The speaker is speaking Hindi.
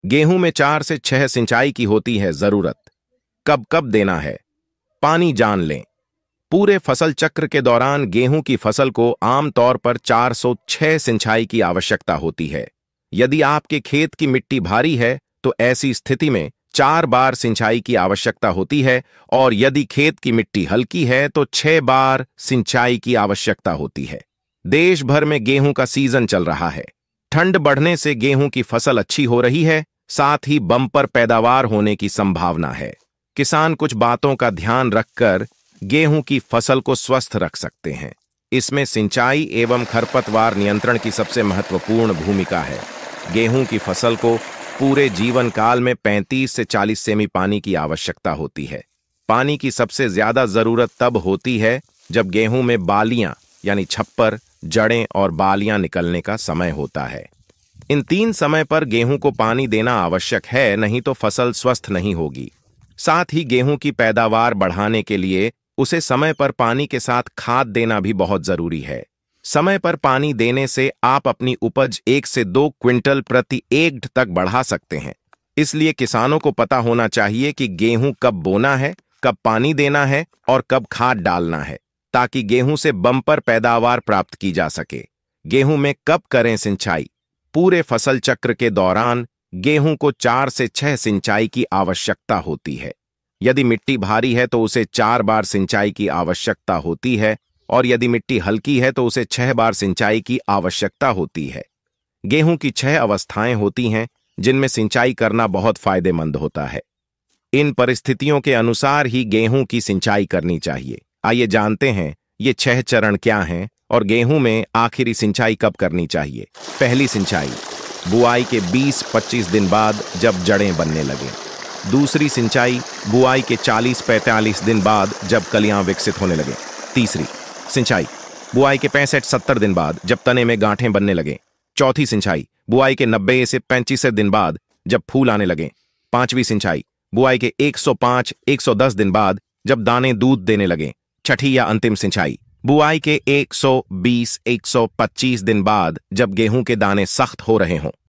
गेहूं में 4 से 6 सिंचाई की होती है जरूरत। कब कब देना है, पानी जान लें। पूरे फसल चक्र के दौरान गेहूं की फसल को आमतौर पर 406 सिंचाई की आवश्यकता होती है। यदि आपके खेत की मिट्टी भारी है तो ऐसी स्थिति में 4 बार सिंचाई की आवश्यकता होती है, और यदि खेत की मिट्टी हल्की है तो 6 बार सिंचाई की आवश्यकता होती है। देश भर में गेहूं का सीजन चल रहा है। ठंड बढ़ने से गेहूं की फसल अच्छी हो रही है, साथ ही बम्पर पैदावार होने की संभावना है। किसान कुछ बातों का ध्यान रखकर गेहूं की फसल को स्वस्थ रख सकते हैं। इसमें सिंचाई एवं खरपतवार नियंत्रण की सबसे महत्वपूर्ण भूमिका है। गेहूं की फसल को पूरे जीवन काल में 35 से 40 सेमी पानी की आवश्यकता होती है। पानी की सबसे ज्यादा जरूरत तब होती है जब गेहूं में बालियां यानी छप्पर, जड़ें और बालियां निकलने का समय होता है। इन 3 समय पर गेहूं को पानी देना आवश्यक है, नहीं तो फसल स्वस्थ नहीं होगी। साथ ही गेहूं की पैदावार बढ़ाने के लिए उसे समय पर पानी के साथ खाद देना भी बहुत जरूरी है। समय पर पानी देने से आप अपनी उपज 1 से 2 क्विंटल प्रति एकड़ तक बढ़ा सकते हैं। इसलिए किसानों को पता होना चाहिए कि गेहूं कब बोना है, कब पानी देना है और कब खाद डालना है, ताकि गेहूं से बम्पर पैदावार प्राप्त की जा सके। गेहूं में कब करें सिंचाई? पूरे फसल चक्र के दौरान गेहूं को 4 से 6 सिंचाई की आवश्यकता होती है। यदि मिट्टी भारी है तो उसे 4 बार सिंचाई की आवश्यकता होती है, और यदि मिट्टी हल्की है तो उसे 6 बार सिंचाई की आवश्यकता होती है। गेहूं की 6 अवस्थाएं होती हैं जिनमें सिंचाई करना बहुत फायदेमंद होता है। इन परिस्थितियों के अनुसार ही गेहूं की सिंचाई करनी चाहिए। आइए जानते हैं ये 6 चरण क्या हैं और गेहूं में आखिरी सिंचाई कब करनी चाहिए। पहली सिंचाई बुआई के 20-25 दिन बाद जब जड़ें बनने लगें। दूसरी सिंचाई बुआई के 40-45 दिन बाद जब कलियां विकसित होने लगें। तीसरी सिंचाई बुआई के 65-70 दिन बाद जब तने में गांठें बनने लगें। चौथी सिंचाई बुआई के 90 से 35 दिन बाद जब फूल आने लगें। पांचवी सिंचाई बुआई के 105-110 दिन बाद जब दाने दूध देने लगें। छठी या अंतिम सिंचाई बुआई के 120-125 दिन बाद जब गेहूं के दाने सख्त हो रहे हों।